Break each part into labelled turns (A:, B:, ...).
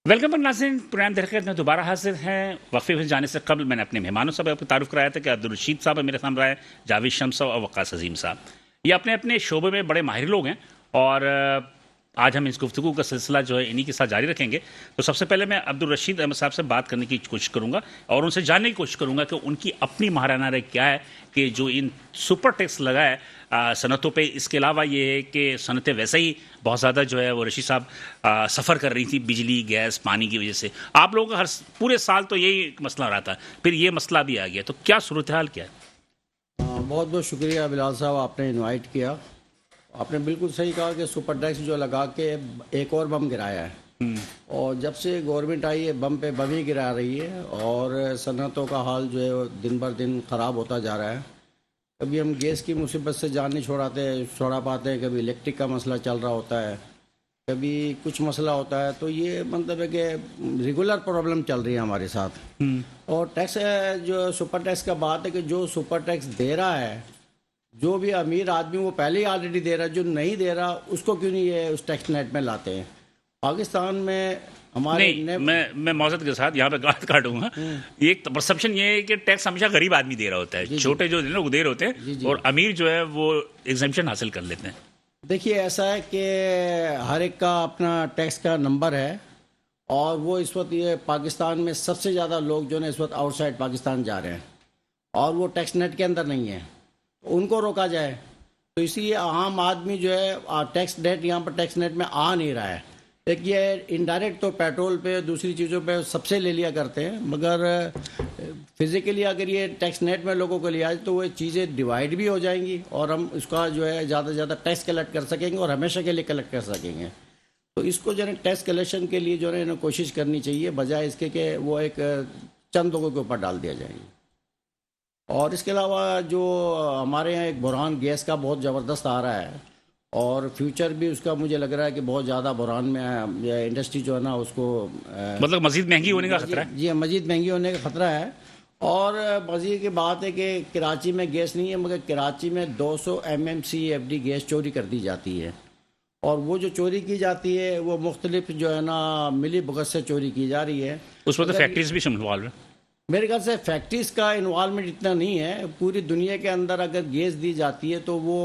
A: Welcome پر ناظرین، programme درخت میں دوبارہ حاضر ہیں۔ وقفے میں جانے سے قبل میں نے اپنے مہمانوں سے آپ کو تعارف کرایا تھا کہ عبدالرشید صاحب میرے سامنے رہے، جاوید شمس صاحب اور وقاص عظیم صاحب۔ یہ اپنے اپنے شعبے میں بڑے ماہر لوگ ہیں اور آج ہم اس گفتگو کا سلسلہ جو ہے انہی کے ساتھ جاری رکھیں گے۔ تو سب سے پہلے میں عبدالرشید احمد صاحب سے بات کرنے کی کوشش کروں گا اور ان سے جاننے کی کوشش کروں گا کہ ان کی اپنی ماہرانہ رائے کیا ہے کہ جو ان سپر ٹیکس لگا ہے صنعتوں پہ۔ اس کے علاوہ یہ ہے کہ صنعتیں ویسے ہی بہت زیادہ جو ہے وہ رشید صاحب سفر کر رہی تھی بجلی گیس پانی کی وجہ سے۔ آپ لوگوں کا ہر پورے سال تو یہی مسئلہ رہا تھا، پھر یہ مسئلہ بھی آ گیا، تو کیا صورتحال کیا ہے؟
B: بہت بہت شکریہ بلال صاحب، آپ نے انوائٹ کیا۔ آپ نے بالکل صحیح کہا کہ سپر ٹیکس جو لگا کے ایک اور بم گرایا ہے، اور جب سے گورنمنٹ آئی ہے بم پہ بم ہی گرا رہی ہے اور صنعتوں کا حال جو ہے دن بر دن خراب ہوتا جا رہا ہے۔ کبھی ہم گیس کی مصیبت سے جان نہیں چھوڑا پاتے ہیں، کبھی الیکٹرک کا مسئلہ چل رہا ہوتا ہے، کبھی کچھ مسئلہ ہوتا ہے، تو یہ مطلب ہے کہ ریگولر پرابلم چل رہی ہے ہمارے ساتھ۔ اور ٹیکس جو سپر ٹیکس کا بات ہے کہ جو سپر ٹیکس دے رہا ہے، جو بھی امیر آدمی وہ پہلے ہی آلریڈی دے رہا ہے، جو نہیں دے رہا اس کو کیوں نہیں یہ اس ٹیکس نیٹ میں لاتے ہیں؟ پاکستان میں ہمارے
A: میں معذرت کے ساتھ یہاں پہ گات کاٹوں گا۔ ایک پرسپشن یہ ہے کہ ٹیکس ہمیشہ غریب آدمی دے رہا ہوتا ہے، چھوٹے جو لوگ دے رہے ہوتے ہیں اور امیر جو ہے وہ ایگزمپشن حاصل کر لیتے ہیں۔
B: دیکھیے ایسا ہے کہ ہر ایک کا اپنا ٹیکس کا نمبر ہے، اور وہ اس وقت یہ پاکستان میں سب سے زیادہ لوگ جو ہے اس وقت آؤٹ سائڈ پاکستان جا رہے ہیں اور وہ ٹیکس نیٹ کے اندر نہیں ہے، ان کو روکا جائے۔ تو اسی لیے عام آدمی جو ہے ٹیکس نیٹ یہاں پر ٹیکس نیٹ میں آ نہیں رہا ہے۔ ایک یہ انڈائریکٹ تو پیٹرول پہ دوسری چیزوں پہ سب سے لے لیا کرتے ہیں، مگر فزیکلی اگر یہ ٹیکس نیٹ میں لوگوں کو لیا جائے تو وہ چیزیں ڈیوائڈ بھی ہو جائیں گی اور ہم اس کا جو ہے زیادہ سے زیادہ ٹیکس کلیکٹ کر سکیں گے اور ہمیشہ کے لیے کلیکٹ کر سکیں گے۔ تو اس کو جو ہے ٹیکس کلیکشن کے لیے جو ہے انہیں کوشش کرنی چاہیے، بجائے اس کے کہ وہ ایک چند لوگوں کے اوپر ڈال دیا جائے گا۔ اور اس کے علاوہ جو ہمارے یہاں ایک بحران گیس کا بہت زبردست آ رہا ہے، اور فیوچر بھی اس کا مجھے لگ رہا ہے کہ بہت زیادہ بحران میں انڈسٹری جو ہے نا اس کو
A: مطلب مزید مہنگی ہونے کا خطرہ ہے۔
B: جی مزید مہنگی ہونے کا خطرہ ہے۔ اور مزید کی بات ہے کہ کراچی میں گیس نہیں ہے، مگر کراچی میں 200 MMCFD گیس چوری کر دی جاتی ہے، اور وہ جو چوری کی جاتی ہے وہ مختلف جو ہے نا ملی بھگت سے چوری کی جا رہی ہے۔
A: اس میں تو فیکٹریز بھی شامل ہیں۔
B: میرے خیال سے فیکٹریز کا انوالومنٹ اتنا نہیں ہے۔ پوری دنیا کے اندر اگر گیس دی جاتی ہے تو وہ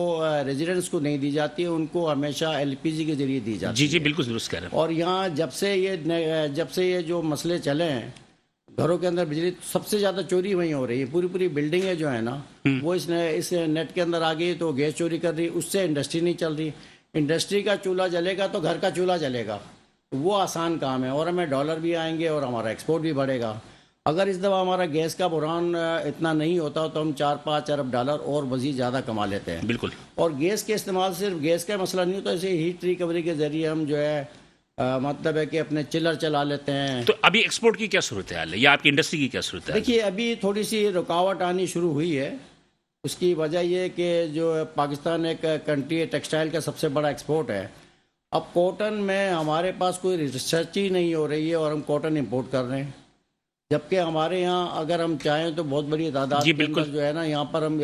B: ریزیڈنٹس کو نہیں دی جاتی ہے، ان کو ہمیشہ LPG کے ذریعے دی جاتی ہے۔
A: جی بالکل درست کہہ رہے ہیں۔
B: اور یہاں جب سے یہ جو مسئلے چلے ہیں، گھروں کے اندر بجلی سب سے زیادہ چوری وہیں ہو رہی ہے۔ پوری بلڈنگیں جو ہیں نا وہ اس نیٹ کے اندر آ گئی تو گیس چوری کر رہی، اس سے انڈسٹری نہیں چل رہی۔ انڈسٹری کا چولہا جلے گا تو گھر کا چولہا جلے گا، وہ آسان کام ہے، اور ہمیں ڈالر بھی آئیں گے اور ہمارا ایکسپورٹ بھی بڑھے گا۔ اگر اس دفعہ ہمارا گیس کا بحران اتنا نہیں ہوتا تو ہم 4-5 ارب ڈالر اور مزید زیادہ کما لیتے ہیں۔
A: بالکل۔
B: اور گیس کے استعمال صرف گیس کا مسئلہ نہیں ہوتا، اسے ہیٹ ریکوری کے ذریعے ہم جو ہے مطلب ہے کہ اپنے چلر چلا لیتے ہیں۔
A: تو ابھی ایکسپورٹ کی کیا صورتحال ہے یا آپ کی انڈسٹری کی کیا صورتحال ہے؟
B: دیکھیے ابھی تھوڑی سی رکاوٹ آنی شروع ہوئی ہے۔ اس کی وجہ یہ کہ جو پاکستان ایک کنٹری ہے ٹیکسٹائل کا سب سے بڑا ایکسپورٹ ہے۔ اب کاٹن میں ہمارے پاس کوئی ریسرچ ہی نہیں ہو رہی ہے اور ہم کاٹن امپورٹ کر رہے ہیں، جبکہ ہمارے یہاں اگر ہم چاہیں تو بہت بڑی تعداد کے اندر جو ہے نا یہاں پر ہم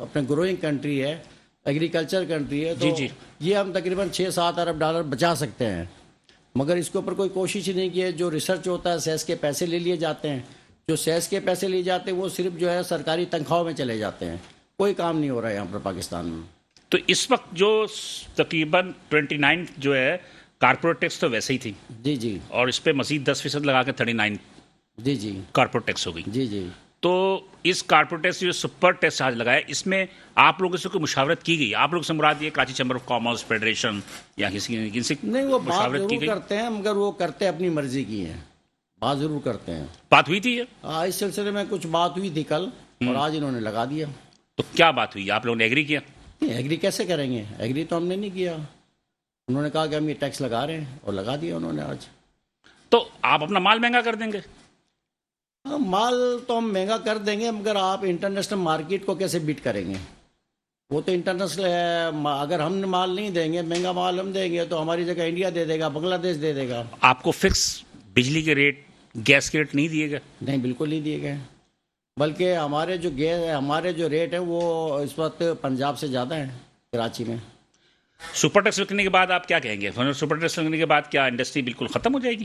B: اپنے گروئنگ کنٹری ہے، ایگریکلچر کنٹری ہے، تو یہ ہم تقریباً 6-7 ارب ڈالر بچا سکتے ہیں، مگر اس کے اوپر کوئی کوشش ہی نہیں کی ہے۔ جو ریسرچ ہوتا ہے سیس کے پیسے لے لیے جاتے ہیں، جو سیس کے پیسے لیے جاتے ہیں وہ صرف جو ہے سرکاری تنخواہوں میں چلے جاتے ہیں، کوئی کام نہیں ہو رہا ہے یہاں پر پاکستان میں۔
A: تو اس وقت جو تقریباً 29 جو ہے کارپوریٹ ٹیکس تو ویسے ہی تھی،
B: جی
A: اور اس پہ مزید 10% لگا کے 39
B: جی
A: کارپوریٹ ٹیکس ہو گئی۔
B: جی
A: تو اس کارپوریٹ ٹیکس جو سپر ٹیکس آج لگا ہے، اس میں آپ لوگوں سے کوئی مشاورت کی گئی؟ آپ لوگ سے مراد یہ Karachi chamber of commerce federation یا کسی سے
B: نہیں، وہ بات
A: مشاورت کی
B: ضرور
A: گئی؟
B: کرتے ہیں، مگر وہ کرتے اپنی مرضی کی ہیں، بات ضرور کرتے ہیں۔
A: بات ہوئی تھی
B: اس سلسلے میں کچھ بات ہوئی تھی کل، اور آج انہوں نے لگا دیا۔
A: تو کیا بات ہوئی؟ آپ لوگوں نے ایگری کیا؟
B: ایگری کیسے کریں گے؟ ایگری تو ہم نے نہیں کیا، انہوں نے کہا کہ ہم یہ ٹیکس لگا رہے ہیں اور لگا دیا انہوں نے آج۔
A: تو آپ اپنا مال مہنگا کر دیں گے؟
B: مال تو ہم مہنگا کر دیں گے، مگر آپ انٹرنیشنل مارکیٹ کو کیسے بیٹ کریں گے؟ وہ تو انٹرنیشنل ہے، اگر ہم مال نہیں دیں گے، مہنگا مال ہم دیں گے تو ہماری جگہ انڈیا دے دے گا، بنگلہ دیش دے دے گا۔
A: آپ کو فکس بجلی کے ریٹ، گیس کے ریٹ نہیں دیے گئے؟
B: نہیں، بالکل نہیں دیے گئے، بلکہ ہمارے جو ریٹ ہیں وہ اس وقت پنجاب سے زیادہ ہیں کراچی میں۔
A: سپر ٹیکس لگنے کے بعد آپ کیا کہیں گے؟ سپر ٹیکس لگنے کے بعد کیا انڈسٹری بالکل ختم ہو جائے گی؟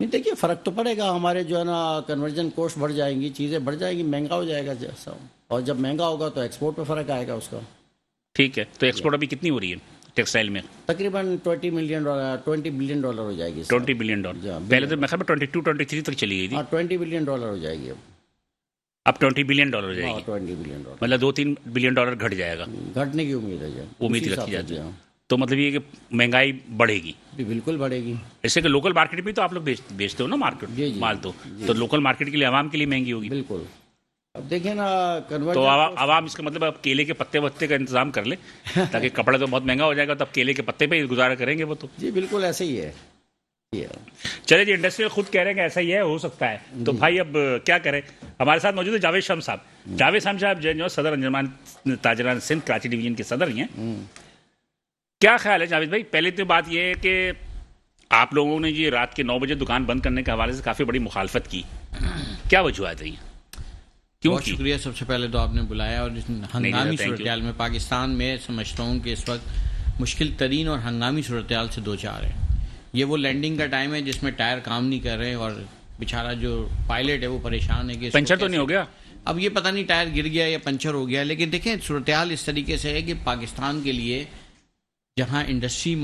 B: نہیں دیکھیے فرق تو پڑے گا، ہمارے جو ہے نا کنورژن کوسٹ بڑھ جائیں گی، چیزیں بڑھ جائیں گی، مہنگا ہو جائے گا جیسا، اور جب مہنگا ہوگا تو ایکسپورٹ پہ فرق آئے گا اس کا.
A: ٹھیک ہے، تو ایکسپورٹ ابھی کتنی ہو رہی ہے ٹیکسٹائل میں؟
B: تقریباً $20 بلین ہو جائے گی.
A: $20 بلین. پہلے تو میں خیال میں 22-23 تک چلی گئی تھی.
B: ہاں $20 بلین ہو جائے گی
A: اب $20 بلین ہو جائے گی.
B: $20 بلین
A: مطلب $2-3 بلین گھٹ جائے گا.
B: گھٹنے کی امید ہے جی،
A: امید رکھی جاتی ہے. تو مطلب یہ کہ مہنگائی بڑھے گی.
B: بالکل بڑھے گی.
A: ایسے کہ لوکل مارکیٹ میں تو آپ لوگ بیچتے ہو نا مارکیٹ مال، تو لوکل مارکیٹ کے لیے عوام کے لیے مہنگی ہوگی.
B: بالکل. اب دیکھیں نا
A: تو عوام اس کا مطلب اب کیلے کے پتے وتے کا انتظام کر لے، تاکہ کپڑا تو بہت مہنگا ہو جائے گا، تو اب کیلے کے پتے پہ گزارا کریں گے وہ تو.
B: جی بالکل ایسے ہی ہے.
A: چلے جی، انڈسٹری خود کہہ رہے ہیں کہ ایسا ہی ہے، ہو سکتا ہے. تو بھائی اب کیا کریں. ہمارے ساتھ موجود ہے جاوید شمس صاحب. جاوید شمس صاحب جو صدر انجمن تاجران سندھ کراچی ڈویژن کے صدر ہی ہیں. کیا خیال ہے جاوید بھائی؟ پہلے تو بات یہ ہے کہ آپ لوگوں نے یہ رات کے 9 بجے دکان بند کرنے کے حوالے سے کافی بڑی مخالفت کی، کیا وجوہات ہیں؟
C: بہت شکریہ. سب سے پہلے تو آپ نے بلایا، اور اس ہنگامی صورتحال میں پاکستان میں سمجھتا ہوں کہ اس وقت مشکل ترین اور ہنگامی صورتحال سے دو چار ہے. یہ وہ لینڈنگ کا ٹائم ہے جس میں ٹائر کام نہیں کر رہے، اور بیچارہ جو پائلٹ ہے وہ پریشان ہے کہ
A: پنچر تو نہیں ہو گیا.
C: اب یہ پتہ نہیں ٹائر گر گیا یا پنچر ہو گیا. لیکن دیکھیں صورتحال اس طریقے سے ہے کہ پاکستان کے لیے جہاں انڈسٹری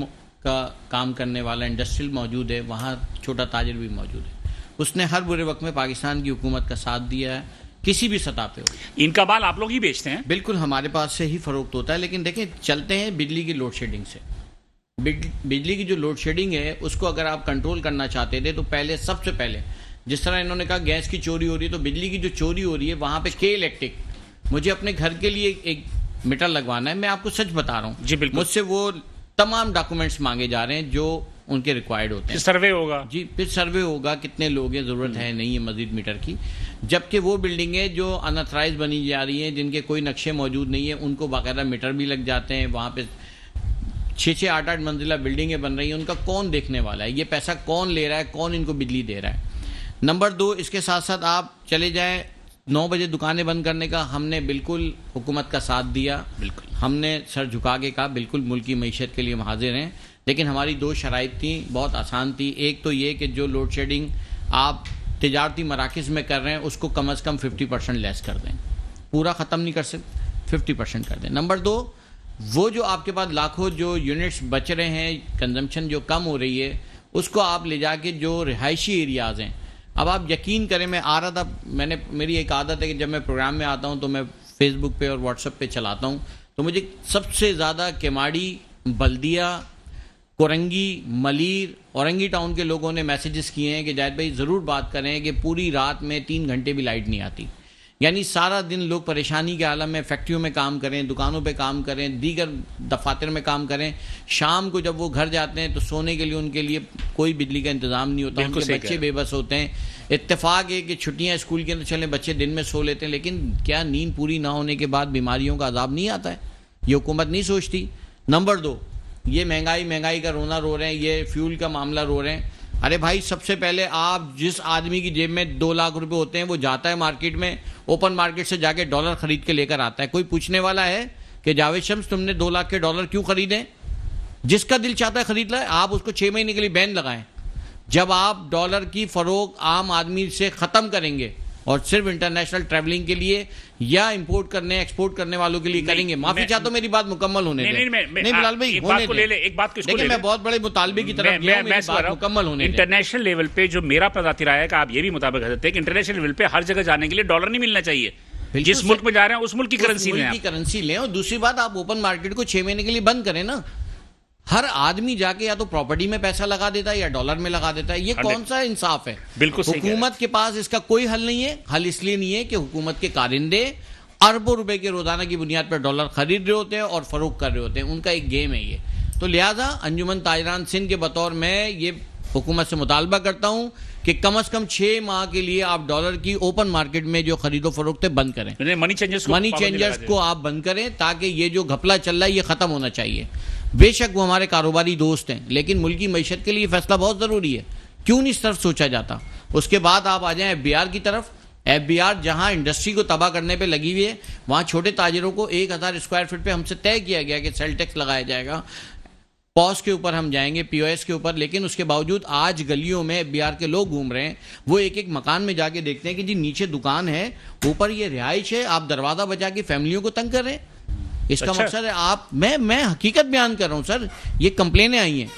C: کا کام کرنے والا انڈسٹریل موجود ہے، وہاں چھوٹا تاجر بھی موجود ہے. اس نے ہر برے وقت میں پاکستان کی حکومت کا ساتھ دیا ہے، کسی بھی سطح پہ ہو.
A: ان کا مال آپ لوگ ہی بیچتے ہیں؟
C: بالکل ہمارے پاس سے ہی فروخت ہوتا ہے. لیکن دیکھیں چلتے ہیں بجلی کی لوڈ شیڈنگ سے. بجلی کی جو لوڈ شیڈنگ ہے اس کو اگر آپ کنٹرول کرنا چاہتے تھے تو پہلے سب سے پہلے جس طرح انہوں نے کہا گیس کی چوری ہو رہی ہے، تو بجلی کی جو چوری ہو رہی ہے وہاں پہ کے الیکٹرک، مجھے اپنے گھر کے لیے ایک میٹر لگوانا ہے. میں آپ کو سچ بتا رہا ہوں
A: جی بالکل،
C: مجھ سے وہ تمام ڈاکومنٹس مانگے جا رہے ہیں جو ان کے ریکوائرڈ ہوتے ہیں.
A: سروے ہوگا
C: جی، پھر سروے ہوگا کتنے لوگ ہیں، ضرورت ہے نہیں ہے مزید میٹر کی. جبکہ وہ بلڈنگیں جو انتھرائز بنی جا رہی ہیں، جن کے کوئی نقشے موجود نہیں ہیں، ان کو باقاعدہ میٹر بھی لگ جاتے ہیں. وہاں پہ 6-8 منزلہ بلڈنگیں بن رہی ہیں، ان کا کون دیکھنے والا ہے؟ یہ پیسہ کون لے رہا ہے؟ کون ان کو بجلی دے رہا ہے؟ نمبر 2، اس کے ساتھ ساتھ آپ چلے جائیں 9 بجے دکانیں بند کرنے کا، ہم نے بالکل حکومت کا ساتھ دیا. بالکل ہم نے سر جھکا کے کہا بالکل ملک کی معیشت کے لیے ہم حاضر ہیں. لیکن ہماری 2 شرائط تھیں، بہت آسان تھی. ایک تو یہ کہ جو لوڈ شیڈنگ آپ تجارتی مراکز میں کر رہے ہیں اس کو کم از کم 50% لیس کر دیں. پورا ختم نہیں کر سکتے، 50% کر دیں. نمبر 2، وہ جو آپ کے پاس لاکھوں جو یونٹس بچ رہے ہیں، کنزمپشن جو کم ہو رہی ہے، اس کو آپ لے جا کے جو رہائشی ایریاز ہیں. اب آپ یقین کریں، میں آ رہا تھا، میری ایک عادت ہے کہ جب میں پروگرام میں آتا ہوں تو میں فیس بک پہ اور واٹس ایپ پہ چلاتا ہوں، تو مجھے سب سے زیادہ کیماڑی، بلدیہ، کورنگی، ملیر، اورنگی ٹاؤن کے لوگوں نے میسیجز کیے ہیں کہ جاید بھائی ضرور بات کریں کہ پوری رات میں 3 گھنٹے بھی لائٹ نہیں آتی. یعنی سارا دن لوگ پریشانی کے عالم میں فیکٹریوں میں کام کریں، دکانوں پہ کام کریں، دیگر دفاتر میں کام کریں. شام کو جب وہ گھر جاتے ہیں تو سونے کے لیے ان کے لیے کوئی بجلی کا انتظام نہیں ہوتا. ان کے بچے بے بس ہوتے ہیں. اتفاق ہے کہ چھٹیاں اسکول کے اندر چلیں، بچے دن میں سو لیتے ہیں، لیکن کیا نیند پوری نہ ہونے کے بعد بیماریوں کا عذاب نہیں آتا ہے؟ یہ حکومت نہیں سوچتی. نمبر 2، یہ مہنگائی کا رونا رو رہے ہیں، یہ فیول کا معاملہ رو رہے ہیں. ارے بھائی، سب سے پہلے آپ جس آدمی کی جیب میں 2 لاکھ روپے ہوتے ہیں وہ جاتا ہے مارکیٹ میں، اوپن مارکیٹ سے جا کے ڈالر خرید کے لے کر آتا ہے. کوئی پوچھنے والا ہے کہ جاوید شمس تم نے 2 لاکھ کے ڈالر کیوں خریدے؟ جس کا دل چاہتا ہے خرید لائے. آپ اس کو 6 مہینے کے لیے بین لگائیں. جب آپ ڈالر کی فروخت عام آدمی سے ختم کریں گے اور صرف انٹرنیشنل ٹریولنگ کے لیے یا امپورٹ کرنے ایکسپورٹ کرنے والوں کے لیے کریں گے. معافی چاہتا ہوں، میری بات مکمل ہونے دیں. نہیں بلال بھائی، دیکھیں میں بہت بڑے مطالبے کی طرف گیا ہوں، میری بات مکمل ہونے دیں.
A: انٹرنیشنل لیول پہ جو میرا پذاتر ہے کہ آپ یہ بھی مطابق کرتے ہیں کہ انٹرنیشنل لیول پہ ہر جگہ جانے کے لیے ڈالر نہیں ملنا چاہیے. جس ملک میں جا رہے ہیں اس ملک کی کرنسی لیں.
C: اور دوسری بات، آپ اوپن مارکیٹ کو 6 مہینے کے لیے بند کریں نا. ہر آدمی جا کے یا تو پراپرٹی میں پیسہ لگا دیتا ہے یا ڈالر میں لگا دیتا ہے. یہ کون سا انصاف ہے؟
A: بالکل
C: حکومت کے پاس اس کا کوئی حل نہیں ہے. حل اس لیے نہیں ہے کہ حکومت کے کارندے اربوں روپے کے روزانہ کی بنیاد پر ڈالر خرید رہے ہوتے ہیں اور فروخت کر رہے ہوتے ہیں. ان کا ایک گیم ہے یہ. تو لہٰذا انجمن تاجران سندھ کے بطور میں یہ حکومت سے مطالبہ کرتا ہوں کہ کم از کم 6 ماہ کے لیے آپ ڈالر کی اوپن مارکیٹ میں جو خرید و فروخت بند کریں. منی چینجرز کو آپ بند کریں تاکہ یہ جو گھپلا چل رہا ہے یہ ختم ہونا چاہیے. بے شک وہ ہمارے کاروباری دوست ہیں، لیکن ملکی معیشت کے لیے فیصلہ بہت ضروری ہے. کیوں نہیں اس طرف سوچا جاتا؟ اس کے بعد آپ آ جائیں FBR کی طرف. FBR جہاں انڈسٹری کو تباہ کرنے پہ لگی ہوئی ہے، وہاں چھوٹے تاجروں کو 1000 اسکوائر فٹ پہ ہم سے طے کیا گیا کہ سیل ٹیکس لگایا جائے گا. پوس کے اوپر ہم جائیں گے, پی او ایس کے اوپر, لیکن اس کے باوجود آج گلیوں میں بہار کے لوگ گھوم رہے ہیں, وہ ایک ایک مکان میں جا کے دیکھتے ہیں کہ جی نیچے دکان ہے, اوپر یہ رہائش ہے, آپ دروازہ بجا کے فیملیوں کو تنگ کر رہے ہیں. اس کا مقصد ہے آپ, میں حقیقت بیان کر رہا ہوں سر, یہ کمپلینیں آئی ہیں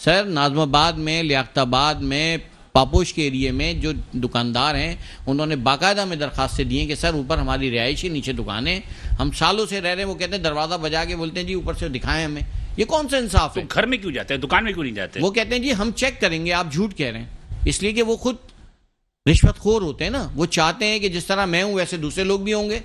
C: سر ناظم آباد میں, لیاقت آباد میں, پاپوش کے ایریے میں جو دکاندار ہیں انہوں نے باقاعدہ میں درخواستیں دی ہیں کہ سر اوپر ہماری رہائش ہے, نیچے دکانیں, ہم سالوں سے رہ رہے ہیں. وہ کہتے ہیں دروازہ بجا کے بولتے ہیں جی اوپر سے دکھائیں ہمیں. یہ کون سا انصاف ہے؟
A: تو گھر میں کیوں جاتے ہیں, دکان میں کیوں نہیں جاتے؟
C: وہ کہتے ہیں جی ہم چیک کریں گے, آپ جھوٹ کہہ رہے ہیں. اس لیے کہ وہ خود رشوت خور ہوتے ہیں نا, وہ چاہتے ہیں کہ جس طرح میں ہوں ویسے دوسرے لوگ بھی ہوں گے,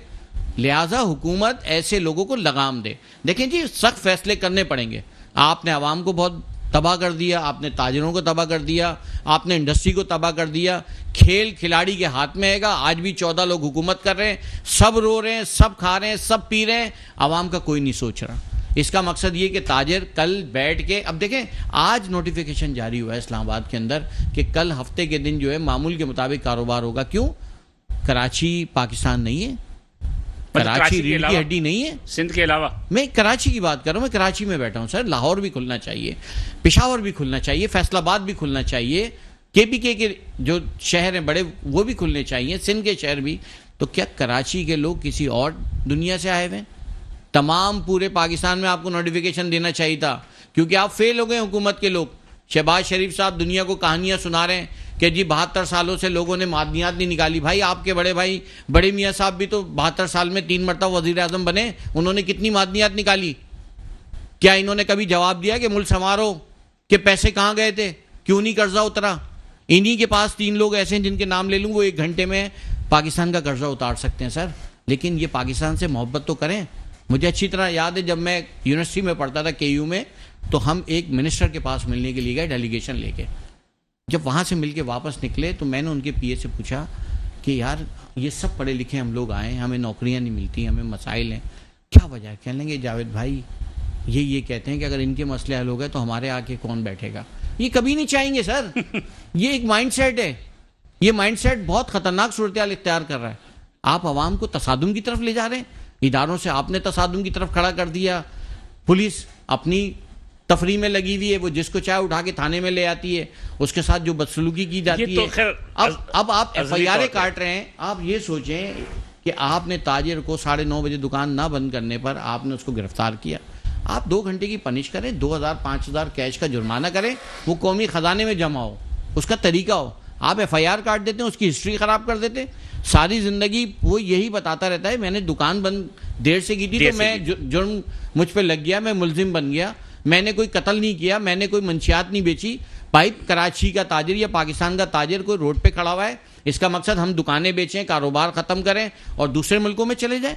C: لہٰذا حکومت ایسے لوگوں کو لگام دے. دیکھیں جی سخت فیصلے کرنے پڑیں گے. آپ نے عوام کو بہت تباہ کر دیا, آپ نے تاجروں کو تباہ کر دیا, آپ نے انڈسٹری کو تباہ کر دیا. کھیل کھلاڑی کے ہاتھ میں ہے گا. آج بھی 14 لوگ حکومت کر رہے ہیں, سب رو رہے ہیں, سب کھا رہے ہیں, سب پی رہے ہیں, عوام کا کوئی نہیں سوچ رہا. اس کا مقصد یہ کہ تاجر کل بیٹھ کے, اب دیکھیں آج نوٹیفیکیشن جاری ہوا ہے اسلام آباد کے اندر کہ کل ہفتے کے دن جو ہے معمول کے مطابق کاروبار ہوگا. کیوں؟ کراچی پاکستان نہیں ہے, کراچی ریڑھ کی ہڈی نہیں ہے.
A: سندھ کے علاوہ
C: میں کراچی کی بات کر رہا ہوں, میں کراچی میں بیٹھا ہوں سر. لاہور بھی کھلنا چاہیے, پشاور بھی کھلنا چاہیے, فیصل آباد بھی کھلنا چاہیے, کے پی کے جو شہر ہیں بڑے وہ بھی کھلنے چاہیے, سندھ کے شہر بھی. تو کیا کراچی کے لوگ کسی اور دنیا سے آئے ہوئے؟ تمام پورے پاکستان میں آپ کو نوٹیفیکیشن دینا چاہیے تھا, کیونکہ آپ فیل ہو گئے حکومت کے لوگ. شہباز شریف صاحب دنیا کو کہانیاں سنا رہے ہیں کہ جی 72 سالوں سے لوگوں نے معدنیات نہیں نکالی. بھائی آپ کے بڑے بھائی بڑے میاں صاحب بھی تو 72 سال میں 3 مرتبہ وزیر اعظم بنے, انہوں نے کتنی معدنیات نکالی؟ کیا انہوں نے کبھی جواب دیا کہ ملک سنوارو کہ پیسے کہاں گئے تھے, کیوں نہیں قرضہ اترا؟ انہی کے پاس 3 لوگ ایسے ہیں جن کے نام لے لوں, وہ 1 گھنٹے میں پاکستان کا قرضہ اتار سکتے ہیں سر. لیکن یہ پاکستان سے محبت تو کریں. مجھے اچھی طرح یاد ہے جب میں یونیورسٹی میں پڑھتا تھا KU میں, تو ہم ایک منسٹر کے پاس ملنے کے لیے گئے ڈیلیگیشن لے کے. جب وہاں سے مل کے واپس نکلے تو میں نے ان کے PA سے پوچھا کہ یار یہ سب پڑھے لکھے ہم لوگ آئے ہیں, ہمیں نوکریاں نہیں ملتی, ہمیں مسائل ہیں, کیا وجہ ہے؟ کہنے لگے جاوید بھائی یہ کہتے ہیں کہ اگر ان کے مسئلے حل ہو گئے تو ہمارے آ کے کون بیٹھے گا. یہ کبھی نہیں چاہیں گے سر. یہ ایک مائنڈ سیٹ ہے, یہ مائنڈ سیٹ بہت خطرناک صورتحال اختیار کر رہا ہے. آپ عوام کو تصادم کی طرف لے جا رہے ہیں, اداروں سے آپ نے تصادم کی طرف کھڑا کر دیا. پولیس اپنی تفریح میں لگی ہوئی ہے, وہ جس کو چاہے اٹھا کے تھانے میں لے آتی ہے, اس کے ساتھ جو بدسلوکی کی جاتی ہے. اب آپ FIR کاٹ رہے ہیں. آپ یہ سوچیں کہ آپ نے تاجر کو 9:30 بجے دکان نہ بند کرنے پر آپ نے اس کو گرفتار کیا. آپ 2 گھنٹے کی پنش کریں, 2000-5000 کیش کا جرمانہ کریں, وہ قومی خزانے میں جمع ہو, اس کا طریقہ ہو. آپ FIR کاٹ دیتے ہیں, اس کی ہسٹری خراب کر دیتے. ساری زندگی وہ یہی بتاتا رہتا ہے میں نے دکان بند دیر سے کی تھی تو میں جرم مجھ پہ لگ گیا, میں ملزم بن گیا, میں نے کوئی قتل نہیں کیا, میں نے کوئی منشیات نہیں بیچی. بھائی کراچی کا تاجر یا پاکستان کا تاجر کوئی روڈ پہ کھڑا ہوا ہے, اس کا مقصد ہم دکانیں بیچیں, کاروبار ختم کریں اور دوسرے ملکوں میں چلے جائیں.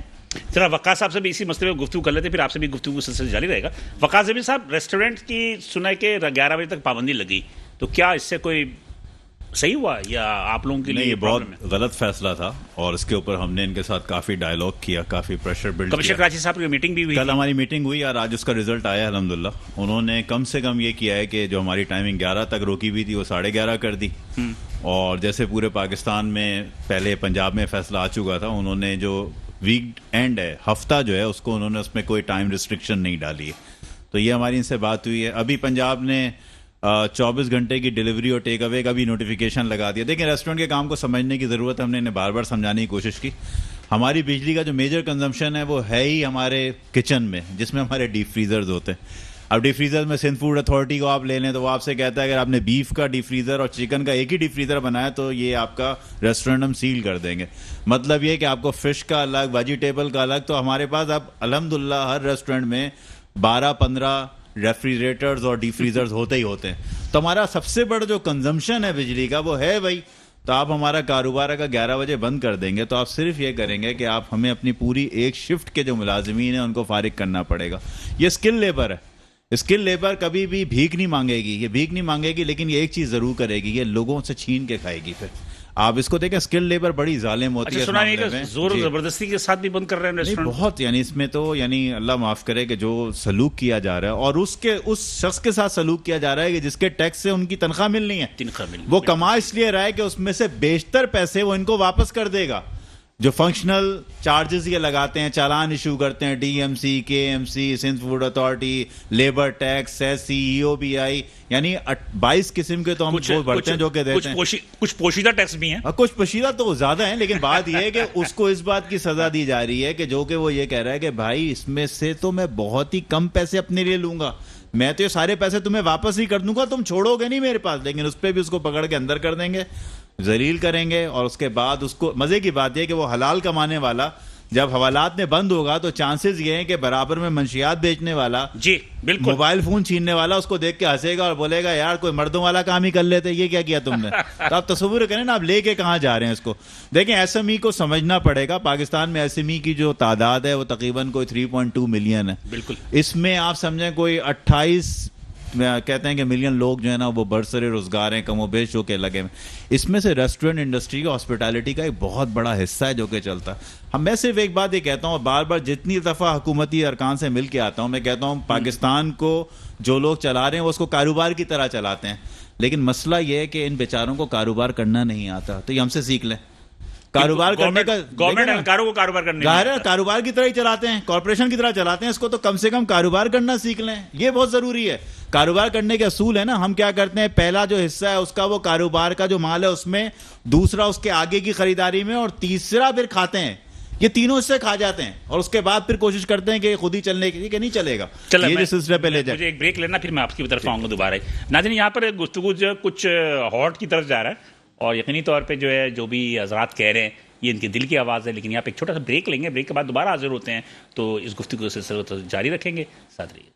A: ذرا وقاص صاحب سے بھی اسی مسئلے میں گفتگو کر لیتے, پھر آپ سے بھی گفتگو سلسلہ جاری رہے گا. وقاص زمین صاحب, ریسٹورینٹ کی سنا کہ 11 بجے تک پابندی لگی, تو کیا اس سے کوئی صحیح ہوا یا آپ لوگوں کے لیے
D: یہ بہت غلط فیصلہ تھا, اور اس کے اوپر ہم نے ان کے ساتھ کافی ڈائلاگ کیا, کافی پریشر بلڈ کیا.
A: کمشنر کراچی صاحب کی میٹنگ بھی ہوئی,
D: کل ہماری میٹنگ ہوئی اور آج اس کا رزلٹ آیا الحمدللہ. انہوں نے کم سے کم یہ کیا ہے کہ جو ہماری ٹائمنگ 11 تک روکی ہوئی تھی وہ 11:30 کر دی. اور جیسے پورے پاکستان میں پہلے پنجاب میں فیصلہ آ چکا تھا, انہوں نے جو ویک اینڈ ہے, ہفتہ جو ہے, اس کو انہوں نے اس میں کوئی ٹائم ریسٹرکشن نہیں ڈالی ہے. تو یہ ہماری ان سے بات ہوئی ہے. ابھی پنجاب نے 24 گھنٹے کی ڈیلیوری اور ٹیک اوے کا بھی نوٹیفیکیشن لگا دیا. دیکھیں ریسٹورینٹ کے کام کو سمجھنے کی ضرورت ہے, ہم نے انہیں بار بار سمجھانے کی کوشش کی. ہماری بجلی کا جو میجر کنزمپشن ہے وہ ہے ہی ہمارے کچن میں, جس میں ہمارے ڈیپ فریزرز ہوتے ہیں. اب ڈیپ فریزر میں سندھ فوڈ اتھارٹی کو آپ لے لیں تو وہ آپ سے کہتا ہے اگر آپ نے بیف کا ڈیپ فریزر اور چکن کا ایک ہی ڈیپ فریزر بنایا تو یہ آپ کا ریسٹورینٹ ہم سیل کر دیں گے. مطلب یہ کہ آپ کو فش کا الگ, ویجیٹیبل کا الگ. تو ہمارے پاس اب الحمدللہ ہر ریسٹورینٹ میں 12-15 ریفریجریٹرز اور ڈیپ فریزرز ہوتے ہی ہوتے ہیں. تو ہمارا سب سے بڑا جو کنزمپشن ہے بجلی کا وہ ہے بھائی. تو آپ ہمارا کاروبار اگر 11 بجے بند کر دیں گے تو آپ صرف یہ کریں گے کہ آپ ہمیں اپنی پوری ایک شفٹ کے جو ملازمین ہیں ان کو فارغ کرنا پڑے گا. یہ اسکل لیبر ہے, اسکل لیبر کبھی بھی بھیک نہیں مانگے گی, یہ بھیک نہیں مانگے گی, لیکن یہ ایک چیز ضرور کرے گی, یہ لوگوں سے چھین کے کھائے گی. پھر آپ اس کو دیکھیں, اسکل لیبر بڑی ظالم ہوتی ہے.
A: سنا نہیں کہ زور و زبردستی کے ساتھ بھی بند کر رہے ہیں ریسٹورینٹ.
D: بہت, یعنی اس میں تو یعنی اللہ معاف کرے کہ جو سلوک کیا جا رہا ہے, اور اس شخص کے ساتھ سلوک کیا جا رہا ہے کہ جس کے ٹیکس سے ان کی تنخواہ ملنی ہے. وہ کما اس لیے رہا ہے کہ اس میں سے بیشتر پیسے وہ ان کو واپس کر دے گا. جو فنکشنل چارجز یہ لگاتے ہیں, چالان ایشو کرتے ہیں, D M C, K M C, Sindh food authority, labour tax, SESSI, E O B I, یعنی 22 قسم کے تو ہم وہ بڑھتے ہیں جو کہ دیتے ہیں.
A: کچھ پوشیدہ ٹیکس بھی ہیں,
D: کچھ پوشیدہ تو زیادہ ہیں, لیکن بات یہ ہے کہ اس کو اس بات کی سزا دی جا رہی ہے کہ جو کہ وہ یہ کہہ رہا ہے کہ بھائی اس میں سے تو میں بہت ہی کم پیسے اپنے لیے لوں گا, میں تو یہ سارے پیسے تمہیں واپس ہی کر دوں گا, تم چھوڑو گے نہیں میرے پاس, لیکن اس پہ بھی اس کو پکڑ کے اندر کر دیں گے, ذلیل کریں گے. اور اس کے بعد اس کو مزے کی بات یہ کہ وہ حلال کمانے والا جب حوالات میں بند ہوگا تو چانسز یہ ہیں کہ برابر میں منشیات بیچنے والا,
A: جی بالکل,
D: موبائل فون چھیننے والا اس کو دیکھ کے ہنسے گا اور بولے گا یار کوئی مردوں والا کام ہی کر لیتے, یہ کیا کیا تم نے. تو آپ تصور کریں نا آپ لے کے کہاں جا رہے ہیں اس کو. دیکھیں ایس ایم ای کو سمجھنا پڑے گا. پاکستان میں ایس ایم ای کی جو تعداد ہے وہ تقریباً کوئی 3.2 ملین ہے.
A: بالکل,
D: اس میں آپ سمجھیں کوئی 28 کہتے ہیں کہ ملین لوگ جو ہے نا وہ برسر روزگار ہیں, کم و بیش جو کہ لگے. اس میں سے ریسٹورنٹ انڈسٹری ہاسپٹیلٹی کا ایک بہت بڑا حصہ ہے جو کہ چلتا ہے. میں صرف ایک بات یہ کہتا ہوں, بار بار جتنی دفعہ حکومتی ارکان سے مل کے آتا ہوں, میں کہتا ہوں پاکستان کو جو لوگ چلا رہے ہیں وہ اس کو کاروبار کی طرح چلاتے ہیں, لیکن مسئلہ یہ ہے کہ ان بیچاروں کو کاروبار کرنا نہیں آتا. تو یہ ہم سے سیکھ لیں کاروبار کرنے کا.
A: گورنمنٹ اہلکاروں کو کاروبار کرنے
D: ظاہر ہے کاروبار کی طرح ہی چلاتے ہیں, کارپوریشن کی طرح چلاتے ہیں, اس کو تو کم سے کم کاروبار کرنا سیکھ لیں, یہ بہت ضروری ہے. کاروبار کرنے کے اصول ہے نا, ہم کیا کرتے ہیں, پہلا جو حصہ ہے اس کا وہ کاروبار کا جو مال ہے اس میں, دوسرا اس کے آگے کی خریداری میں, اور تیسرا پھر کھاتے ہیں. یہ تینوں حصے کھا جاتے ہیں اور اس کے بعد پھر کوشش کرتے ہیں کہ خود ہی چلنے کی, کہ نہیں چلے گا. یہ جو سلسلے پہ لے جائے.
A: مجھے ایک بریک لینا, پھر میں آپ کی طرف آؤں گا دوبارہ. ناظرین یہاں پر گفتگو جو کچھ ہاٹ کی طرف جا رہا ہے, اور یقینی طور پہ جو ہے جو بھی حضرات کہہ رہے ہیں یہ ان کے دل کی آواز ہے, لیکن یہاں پہ ایک چھوٹا سا بریک لیں گے, بریک کے بعد دوبارہ حاضر ہوتے ہیں, تو اس گفتگو سے جاری رکھیں گے. ساتھ رہیے.